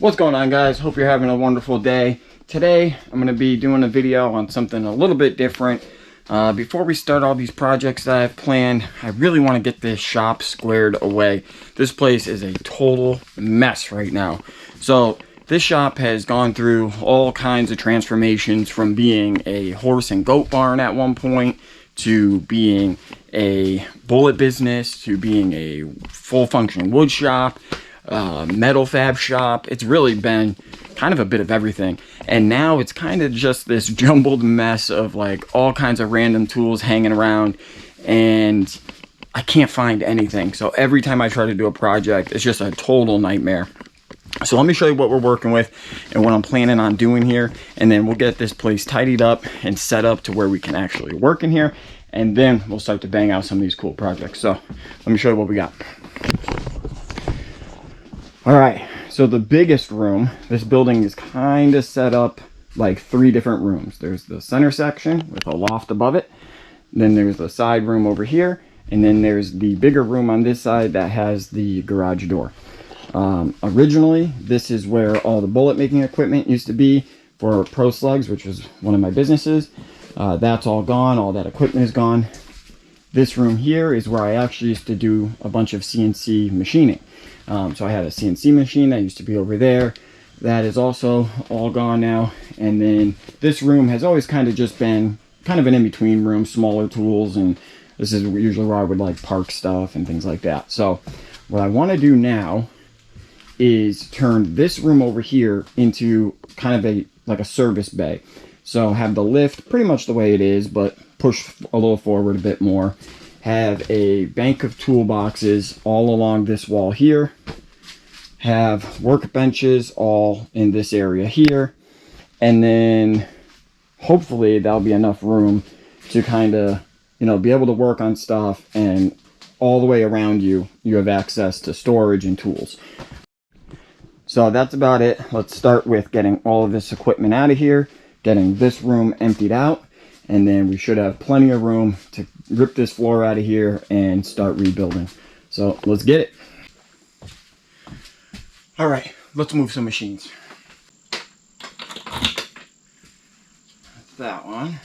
What's going on, guys? Hope you're having a wonderful day. Today I'm going to be doing a video on something a little bit different. Before we start all these projects that I've planned, I really want to get this shop squared away. This place is a total mess right now. So this shop has gone through all kinds of transformations, from being a horse and goat barn at one point to being a bullet business to being a full functioning wood shop, metal fab shop. It's really been kind of a bit of everything, and now it's kind of just this jumbled mess of like all kinds of random tools hanging around, and I can't find anything. So every time I try to do a project, it's just a total nightmare. So let me show you what we're working with and what I'm planning on doing here, and then we'll get this place tidied up and set up to where we can actually work in here, and then we'll start to bang out some of these cool projects. So let me show you what we got. All right, so the biggest room, this building is kind of set up like 3 different rooms. There's the center section with a loft above it, then there's the side room over here, and then there's the bigger room on this side that has the garage door. Originally, this is where all the bullet making equipment used to be for Pro Slugs, which was one of my businesses. That's all gone. All that equipment is gone. This room here is where I actually used to do a bunch of CNC machining. So I had a CNC machine that used to be over there. That is also all gone now. And then this room has always kind of just been kind of an in-between room, smaller tools, and this is usually where I would like park stuff and things like that. So what I want to do now is turn this room over here into kind of like a service bay. So have the lift pretty much the way it is, but push a little forward a bit more. Have a bank of toolboxes all along this wall here. Have workbenches all in this area here. And then hopefully that'll be enough room to kind of, be able to work on stuff, and all the way around you have access to storage and tools. So that's about it. Let's start with getting all of this equipment out of here, getting this room emptied out, and then we should have plenty of room to rip this floor out of here and start rebuilding. So let's get it. All right, let's move some machines. That's that one.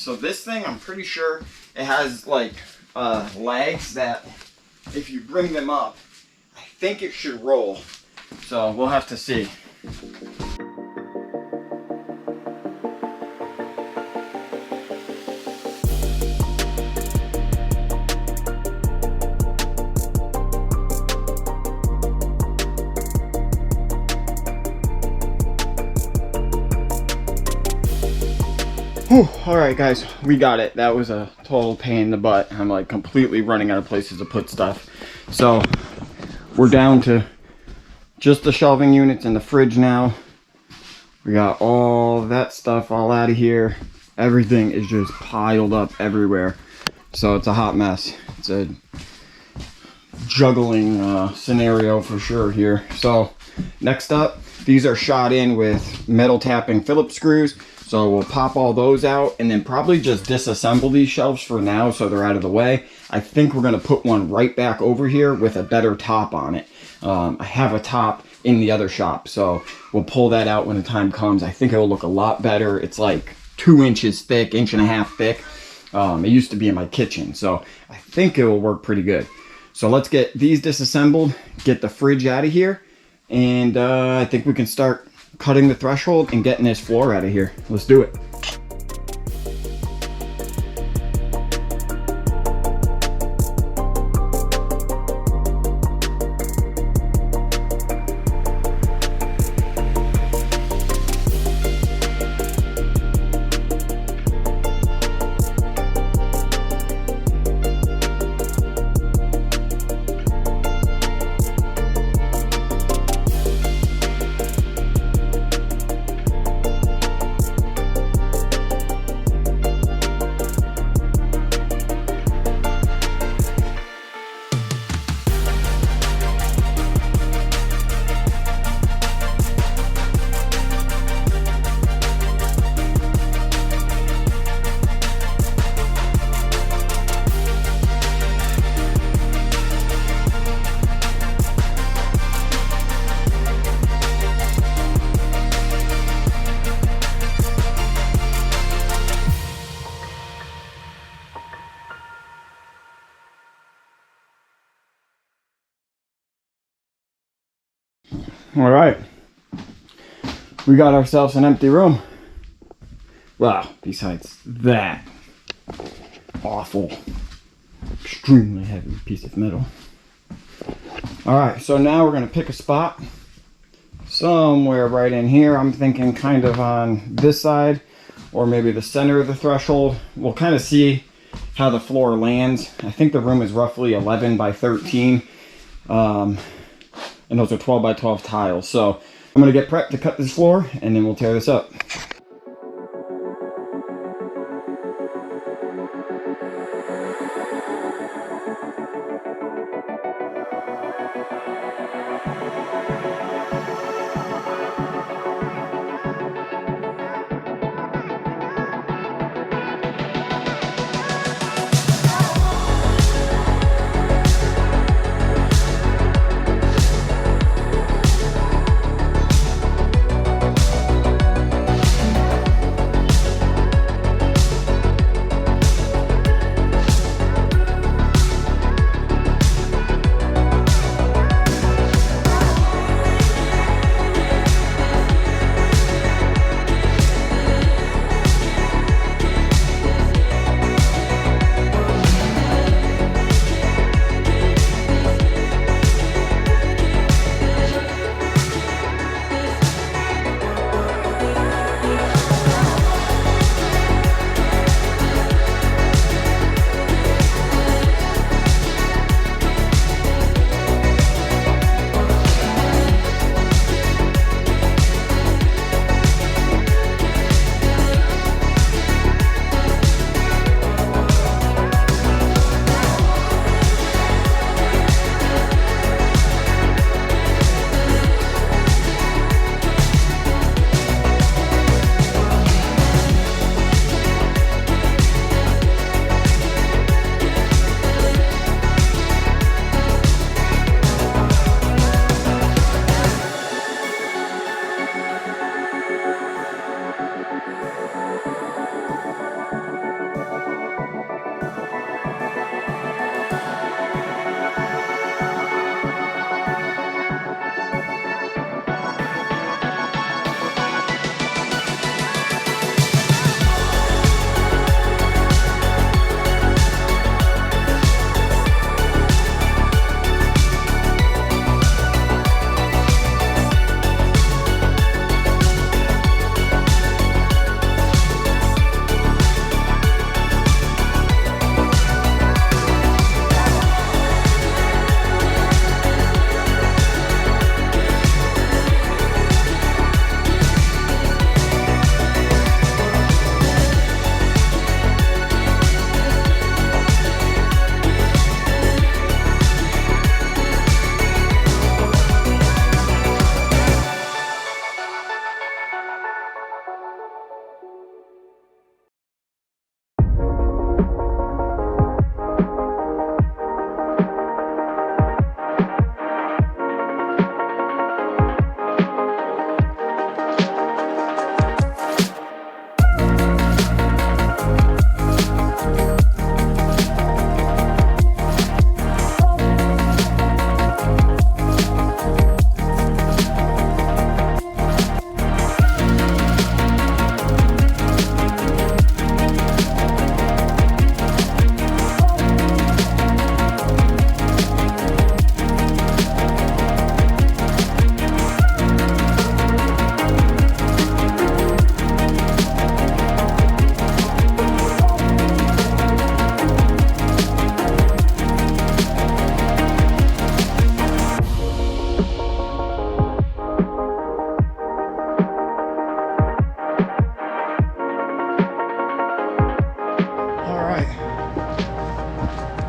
So this thing, I'm pretty sure it has like legs that if you bring them up, I think it should roll. So we'll have to see. Whew, all right, guys, we got it. That was a total pain in the butt. I'm like completely running out of places to put stuff. So we're down to just the shelving units and the fridge now. We got all that stuff all out of here. Everything is just piled up everywhere. So it's a hot mess. It's a juggling scenario for sure here. So next up, these are shot in with metal tapping Phillips screws. So we'll pop all those out and then probably just disassemble these shelves for now so they're out of the way. I think we're going to put one right back over here with a better top on it. I have a top in the other shop. So we'll pull that out when the time comes. I think it'll look a lot better. It's like 2 inches thick, 1.5 inches thick. It used to be in my kitchen, so I think it will work pretty good. So let's get these disassembled, get the fridge out of here, and I think we can start cutting the threshold and getting this floor out of here. Let's do it. All right, we got ourselves an empty room. Wow, besides that awful, extremely heavy piece of metal. All right, so now we're gonna pick a spot somewhere right in here. I'm thinking kind of on this side, or maybe the center of the threshold. We'll kind of see how the floor lands. I think the room is roughly 11 by 13. And those are 12 by 12 tiles. So I'm gonna get prepped to cut this floor, and then we'll tear this up.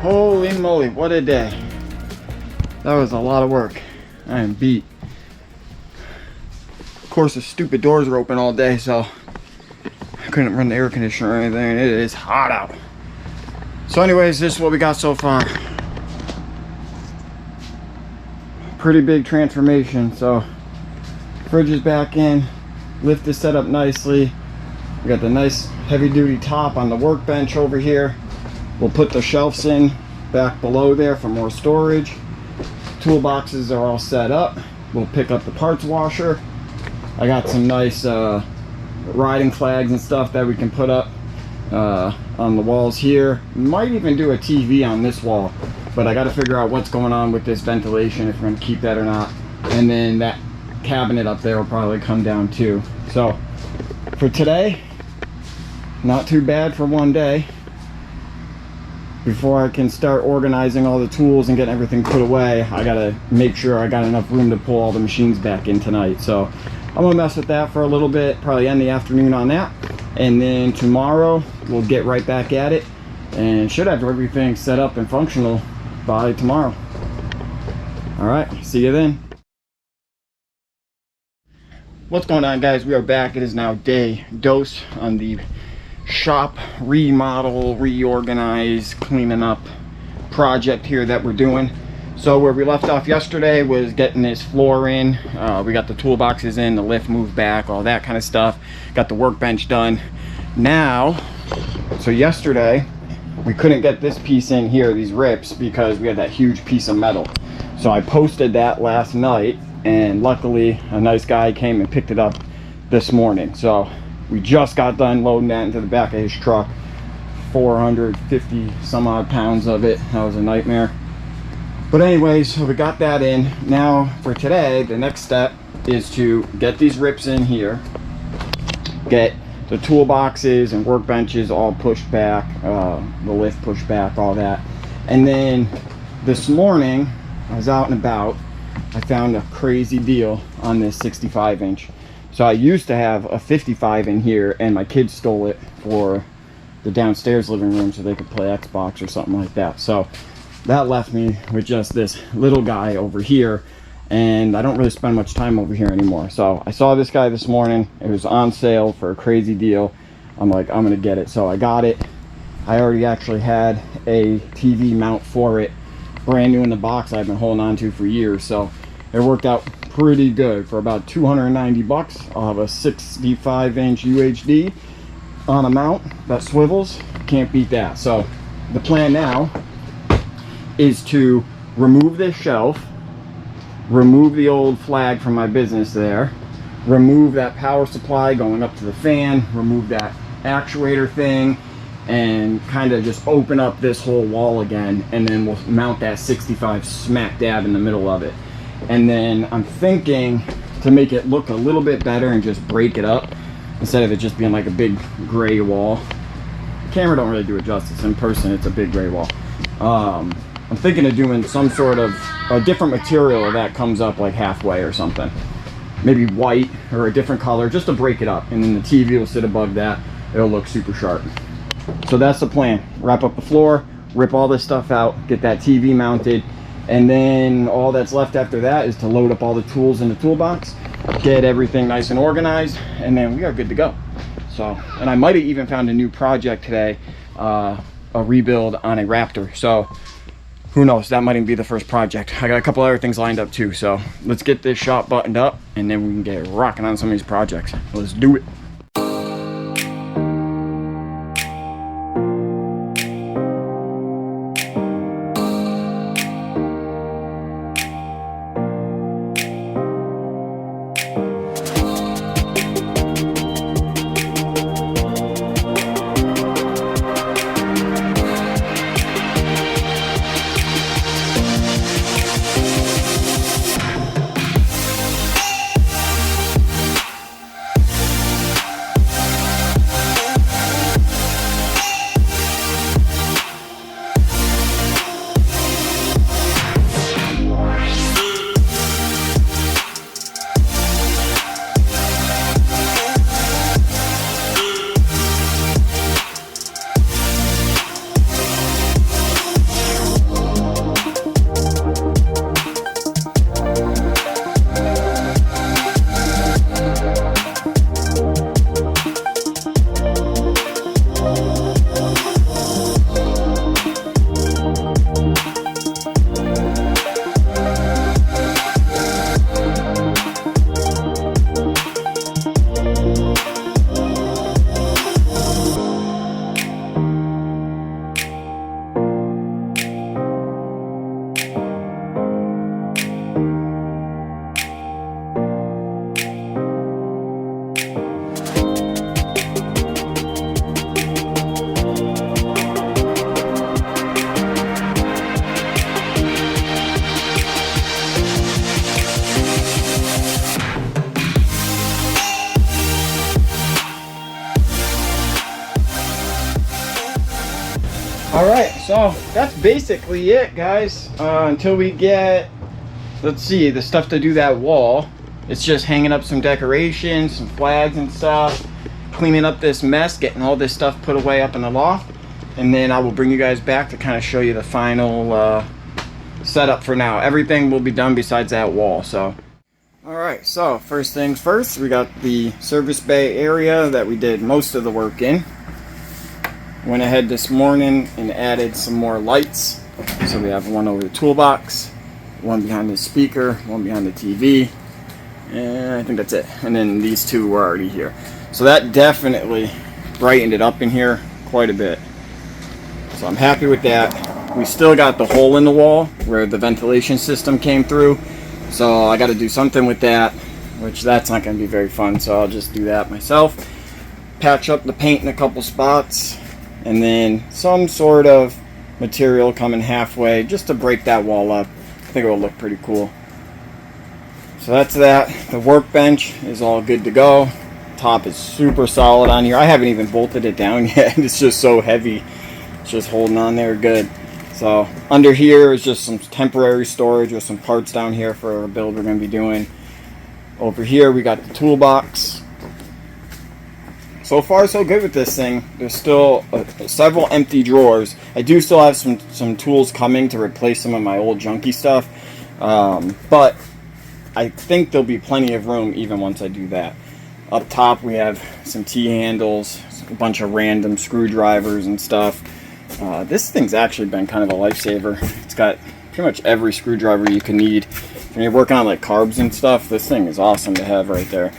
Holy moly, what a day. That was a lot of work. I am beat. Of course, the stupid doors were open all day, so I couldn't run the air conditioner or anything. It is hot out. So anyways, this is what we got so far. Pretty big transformation. So fridge is back in, lift is set up nicely. We got the nice heavy duty top on the workbench over here. We'll put the shelves in back below there for more storage. Toolboxes are all set up. We'll pick up the parts washer. I got some nice riding flags and stuff that we can put up on the walls here. Might even do a TV on this wall, but I got to figure out what's going on with this ventilation, if we're going to keep that or not. And then that cabinet up there will probably come down too. So for today, not too bad for one day. Before I can start organizing all the tools and getting everything put away, I gotta make sure I got enough room to pull all the machines back in tonight. So I'm gonna mess with that for a little bit, probably end the afternoon on that, and then tomorrow we'll get right back at it and should have everything set up and functional by tomorrow. All right, see you then. What's going on, guys? We are back. It is now day dose on the shop remodel, reorganize, cleaning up project here that we're doing. So where we left off yesterday was getting this floor in. We got the toolboxes in, the lift moved back, all that kind of stuff. Got the workbench done. Now, so yesterday we couldn't get this piece in here, these rips, because we had that huge piece of metal. So I posted that last night, and luckily a nice guy came and picked it up this morning. So we just got done loading that into the back of his truck. 450 some odd pounds of it. That was a nightmare. But anyways, so we got that in. Now for today, the next step is to get these rips in here, get the toolboxes and workbenches all pushed back, the lift pushed back, all that. And then this morning, I was out and about, I found a crazy deal on this 65-inch. So I used to have a 55 in here, and my kids stole it for the downstairs living room so they could play Xbox or something like that. So that left me with just this little guy over here, and I don't really spend much time over here anymore. So I saw this guy this morning. It was on sale for a crazy deal. I'm like, I'm gonna get it. So I got it. I already actually had a TV mount for it, brand new in the box I've been holding on to for years. So it worked out pretty good. For about 290 bucks, I'll have a 65-inch UHD on a mount that swivels. Can't beat that. So the plan now is to remove this shelf, remove the old flag from my business there, remove that power supply going up to the fan, remove that actuator thing, and kind of just open up this whole wall again, and then we'll mount that 65 smack dab in the middle of it. And then I'm thinking to make it look a little bit better and just break it up instead of it just being like a big gray wall. The camera don't really do it justice. In person, it's a big gray wall. I'm thinking of doing some sort of a different material that comes up like halfway or something. Maybe white or a different color, just to break it up. And then the TV will sit above that. It'll look super sharp. So that's the plan. Wrap up the floor, rip all this stuff out, get that TV mounted, and then all that's left after that is to load up all the tools in the toolbox, get everything nice and organized, and then we are good to go. So, and I might have even found a new project today, a rebuild on a Raptor. So who knows, that might even be the first project. I got a couple other things lined up too. So let's get this shop buttoned up, and then we can get rocking on some of these projects. Let's do it. Alright, so that's basically it, guys. Until we get, let's see, the stuff to do that wall. It's just hanging up some decorations, some flags and stuff, cleaning up this mess, getting all this stuff put away up in the loft, and then I will bring you guys back to kind of show you the final setup for now. Everything will be done besides that wall. So alright, so first things first, we got the service bay area that we did most of the work in. Went ahead this morning and added some more lights. So we have one over the toolbox, one behind the speaker, one behind the TV, and I think that's it. And then these two were already here. So that definitely brightened it up in here quite a bit. So I'm happy with that. We still got the hole in the wall where the ventilation system came through. So I got to do something with that, which that's not going to be very fun. So I'll just do that myself. Patch up the paint in a couple spots. And then some sort of material coming halfway just to break that wall up. I think it will look pretty cool. So that's that. The workbench is all good to go. Top is super solid on here. I haven't even bolted it down yet. It's just so heavy. It's just holding on there good. So under here is just some temporary storage with some parts down here for a build we're going to be doing. Over here we got the toolbox. So far so good with this thing. There's still several empty drawers. I do still have some tools coming to replace some of my old junky stuff, but I think there'll be plenty of room even once I do that. Up top we have some T-handles, a bunch of random screwdrivers and stuff. This thing's actually been kind of a lifesaver. It's got pretty much every screwdriver you can need. When you're working on like carbs and stuff, this thing is awesome to have right there.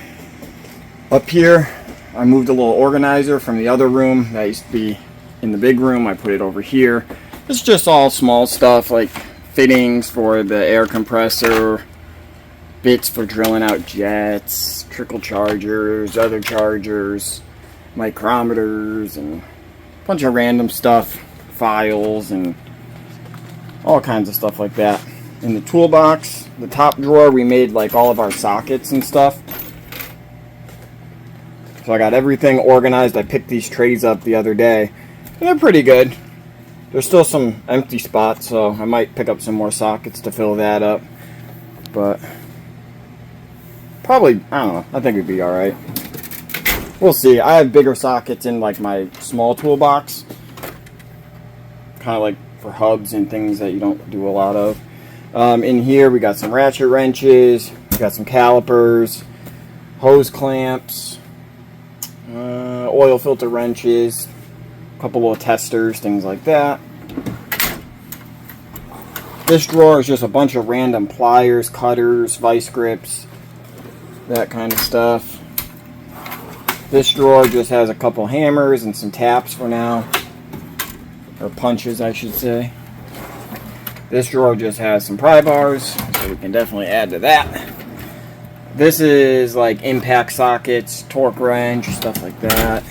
Up here I moved a little organizer from the other room that used to be in the big room. I put it over here. It's just all small stuff like fittings for the air compressor, bits for drilling out jets, trickle chargers, other chargers, micrometers, and a bunch of random stuff, files, and all kinds of stuff like that. In the toolbox, the top drawer, we made like all of our sockets and stuff. So I got everything organized. I picked these trays up the other day, and they're pretty good. There's still some empty spots, so I might pick up some more sockets to fill that up. But probably, I don't know, I think it'd be alright. We'll see. I have bigger sockets in like my small toolbox. Kind of like for hubs and things that you don't do a lot of. In here we got some ratchet wrenches, we got some calipers, hose clamps, oil filter wrenches, a couple little testers, things like that. This drawer is just a bunch of random pliers, cutters, vice grips, that kind of stuff. This drawer just has a couple hammers and some taps for now, or punches I should say. This drawer just has some pry bars, so we can definitely add to that. This is like impact sockets, torque wrench, stuff like that.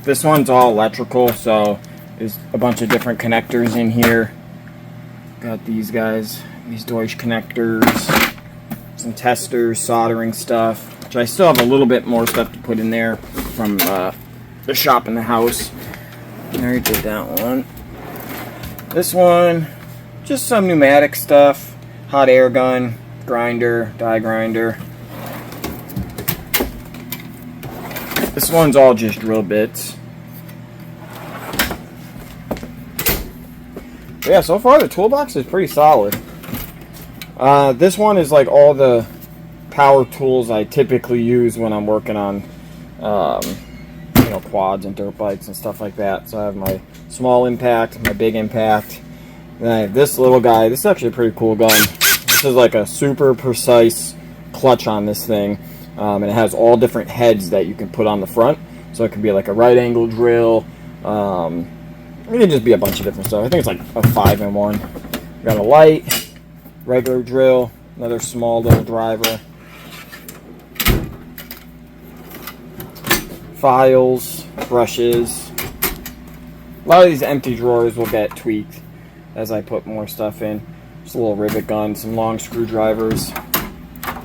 This one's all electrical, so there's a bunch of different connectors in here. Got these guys, these Deutsch connectors, some testers, soldering stuff, which I still have a little bit more stuff to put in there from the shop in the house. I already did that one. This one, just some pneumatic stuff, hot air gun, grinder, die grinder. This one's all just drill bits. But yeah, so far the toolbox is pretty solid. This one is like all the power tools I typically use when I'm working on you know, quads and dirt bikes and stuff like that. So I have my small impact, my big impact. Then I have this little guy. This is actually a pretty cool gun. This is like a super precise clutch on this thing, and it has all different heads that you can put on the front. So it could be like a right angle drill. It can just be a bunch of different stuff. I think it's like a 5-in-1. Got a light, regular drill, another small little driver, files, brushes. A lot of these empty drawers will get tweaked as I put more stuff in. Just a little rivet gun, some long screwdrivers.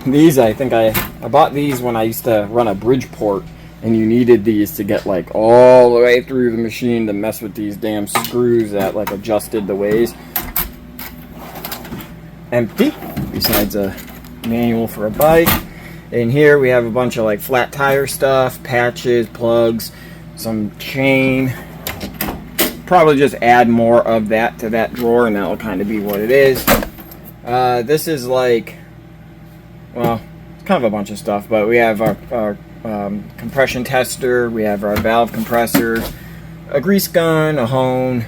These, I think I bought these when I used to run a Bridgeport and you needed these to get like all the way through the machine to mess with these damn screws that like adjusted the ways. Empty, besides a manual for a bike. In here we have a bunch of like flat tire stuff, patches, plugs, some chain. Probably just add more of that to that drawer, and that'll kind of be what it is. This is like, well, it's kind of a bunch of stuff, but we have our compression tester, we have our valve compressor, a grease gun, a hone,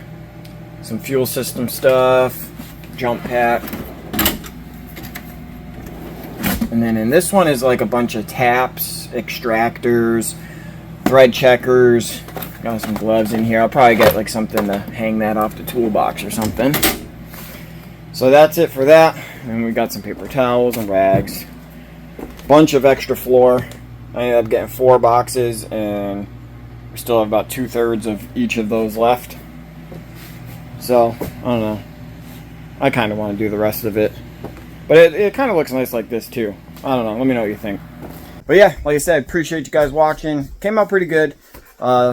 some fuel system stuff, jump pack. And then in this one is like a bunch of taps, extractors, thread checkers. Got some gloves in here. I'll probably get like something to hang that off the toolbox or something. So that's it for that. And we got some paper towels and rags. Bunch of extra floor. I ended up getting 4 boxes, and we still have about 2/3 of each of those left. So I don't know. I kind of want to do the rest of it. But it kind of looks nice like this too. I don't know. Let me know what you think. But yeah, like I said, appreciate you guys watching. Came out pretty good.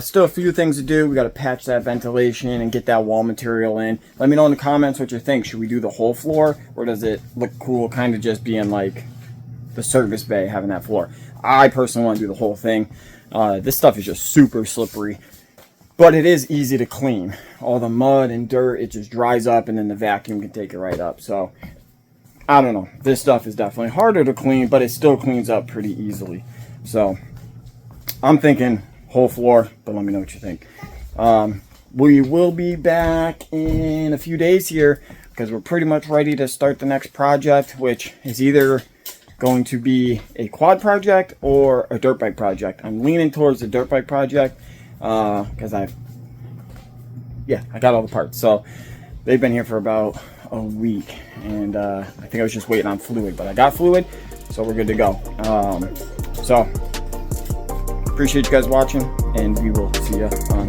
Still a few things to do. We got to patch that ventilation and get that wall material in. Let me know in the comments what you think. Should we do the whole floor, or does it look cool kind of just being like the service bay having that floor? I personally want to do the whole thing. This stuff is just super slippery, but it is easy to clean. All the mud and dirt, it just dries up, and then the vacuum can take it right up. So I don't know. This stuff is definitely harder to clean, but it still cleans up pretty easily. So I'm thinking whole floor, but let me know what you think. We will be back in a few days here because we're pretty much ready to start the next project, which is either going to be a quad project or a dirt bike project. I'm leaning towards the dirt bike project because I got all the parts. So they've been here for about a week, and I think I was just waiting on fluid, but I got fluid, so we're good to go. So appreciate you guys watching, and we will see you on